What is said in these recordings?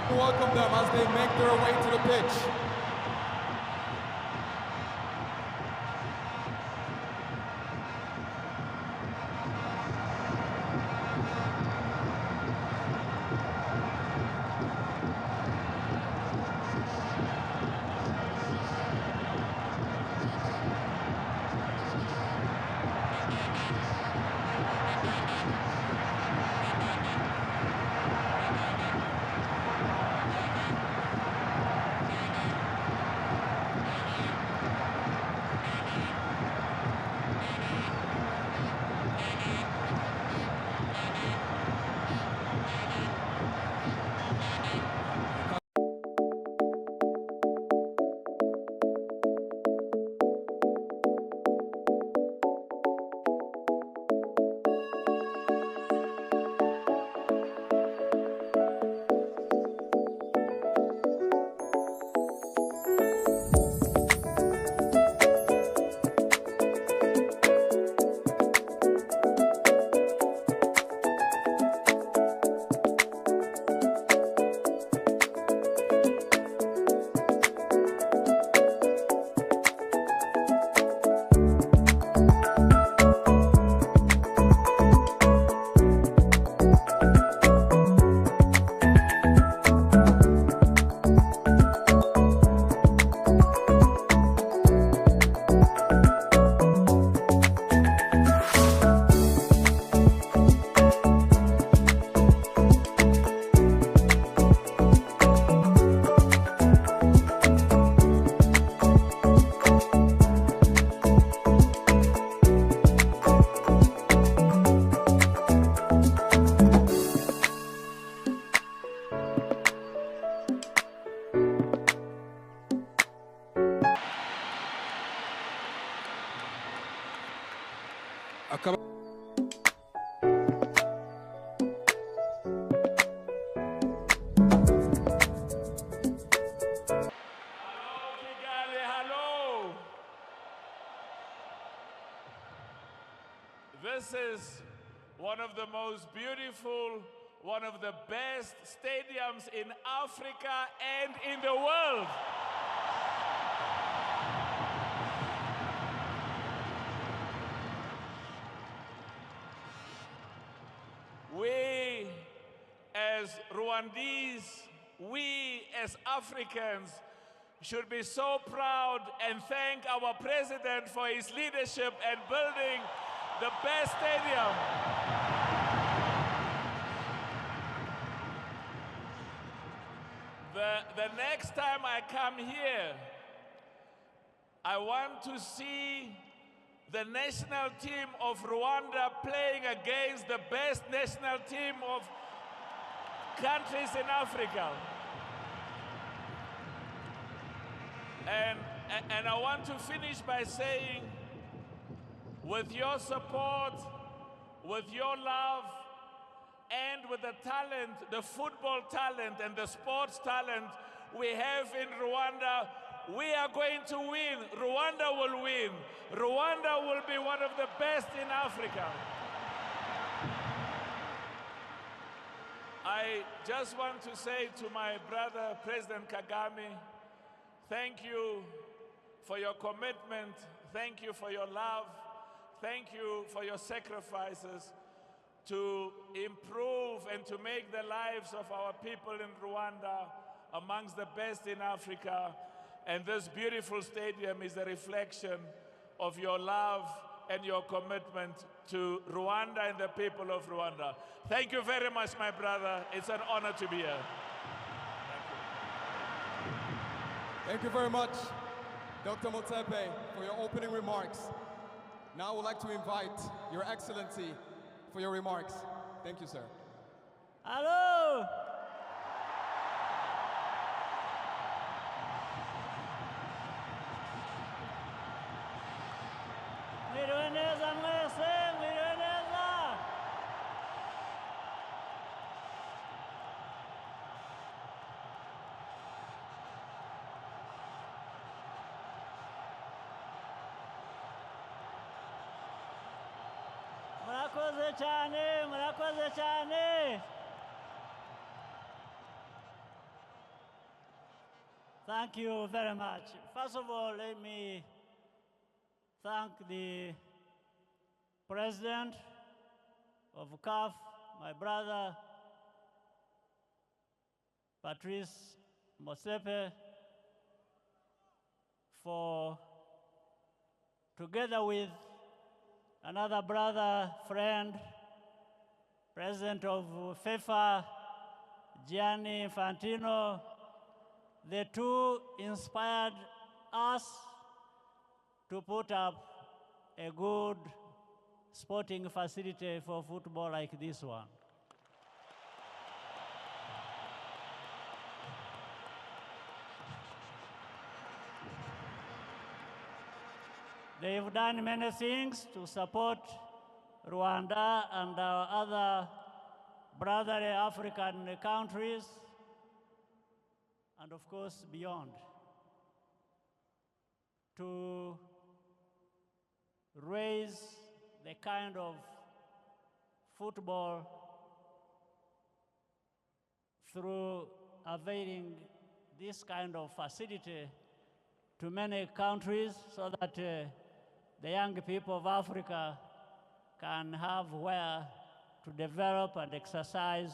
Welcome them as they make their way to the pitch. This is one of the most beautiful, one of the best stadiums in Africa and in the world. We as Rwandese, we as Africans should be so proud and thank our president for his leadership and building the best stadium. The next time I come here, I want to see the national team of Rwanda playing against the best national team of countries in Africa. And I want to finish by saying, with your support, with your love, and with the talent, the football talent and the sports talent we have in Rwanda, we are going to win. Rwanda will win. Rwanda will be one of the best in Africa. I just want to say to my brother, President Kagame, thank you for your commitment. Thank you for your love. Thank you for your sacrifices to improve and to make the lives of our people in Rwanda amongst the best in Africa. And this beautiful stadium is a reflection of your love and your commitment to Rwanda and the people of Rwanda. Thank you very much, my brother. It's an honor to be here. Thank you very much, Dr. Motsepe, for your opening remarks. Now I would like to invite Your Excellency for your remarks. Thank you, sir. Hello. murakoze cyane Thank you very much. First of all, let me thank the President of CAF, my brother, Patrice Motsepe, for, together with another brother, friend, President of FIFA, Gianni Infantino, the two inspired us to put up a good sporting facility for football like this one. They've done many things to support Rwanda and our other brotherly African countries, and of course beyond, to raise the kind of football through availing this kind of facility to many countries so that the young people of Africa can have where to develop and exercise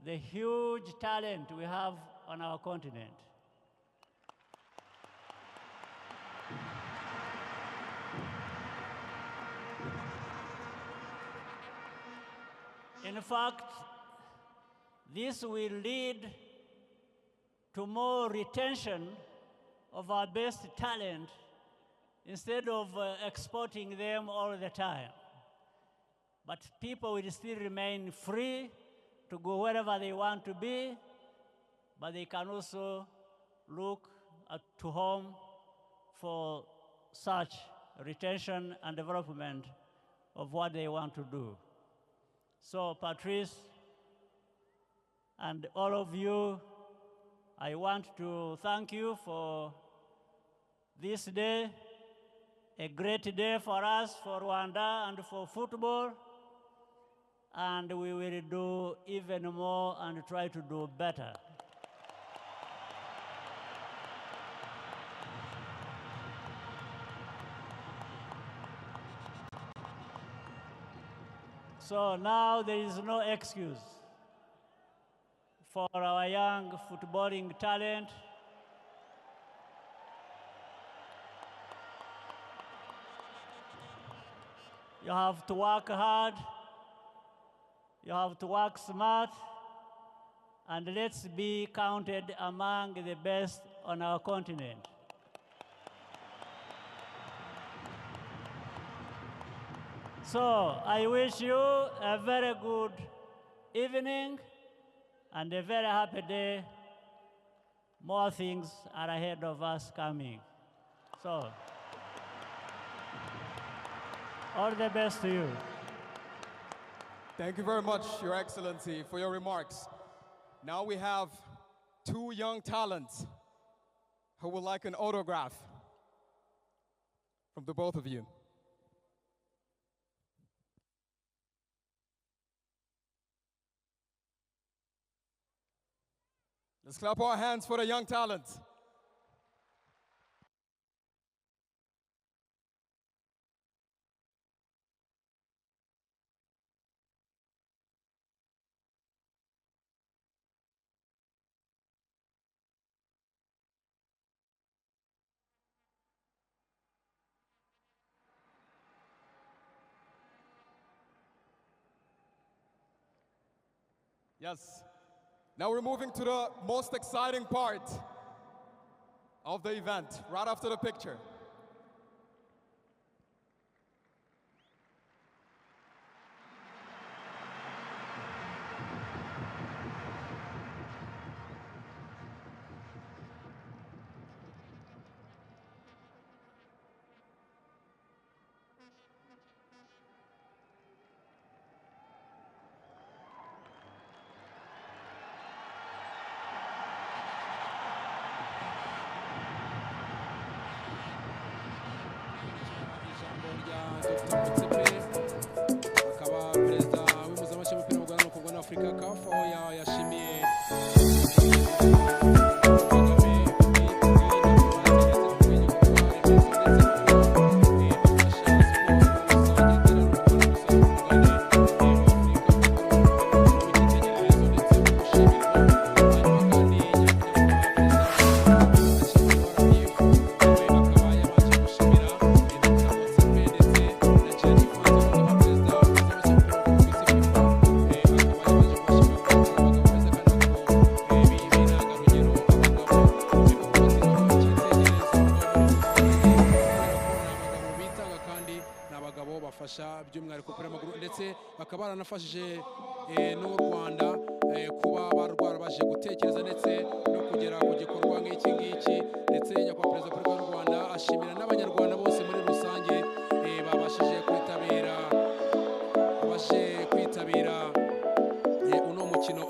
the huge talent we have on our continent. In fact, this will lead to more retention of our best talent instead of exporting them all the time. But people will still remain free to go wherever they want to be, but they can also look to home for such retention and development of what they want to do. So, Patrice, and all of you, I want to thank you for this day, a great day for us, for Rwanda, and for football. And we will do even more and try to do better. So now there is no excuse for our young footballing talent. You have to work hard, you have to work smart, and let's be counted among the best on our continent. So I wish you a very good evening and a very happy day. More things are ahead of us coming. So, all the best to you. Thank you very much, Your Excellency, for your remarks. Now we have two young talents who would like an autograph from the both of you. Let's clap our hands for the young talent. Yes. Now we're moving to the most exciting part of the event, right after the picture. bafasha by'umwihariko kuri amaguru ndetse bakaba baranafashije n'u Rwanda kuba barwarabaje gutekereza ndetse no kugera ku gikorwa nk'iki ngiki ndetse nyakubahwa perezida w'u Rwanda ashimira n'abanyarwanda bose muri rusange babashije kwitabira uno mukino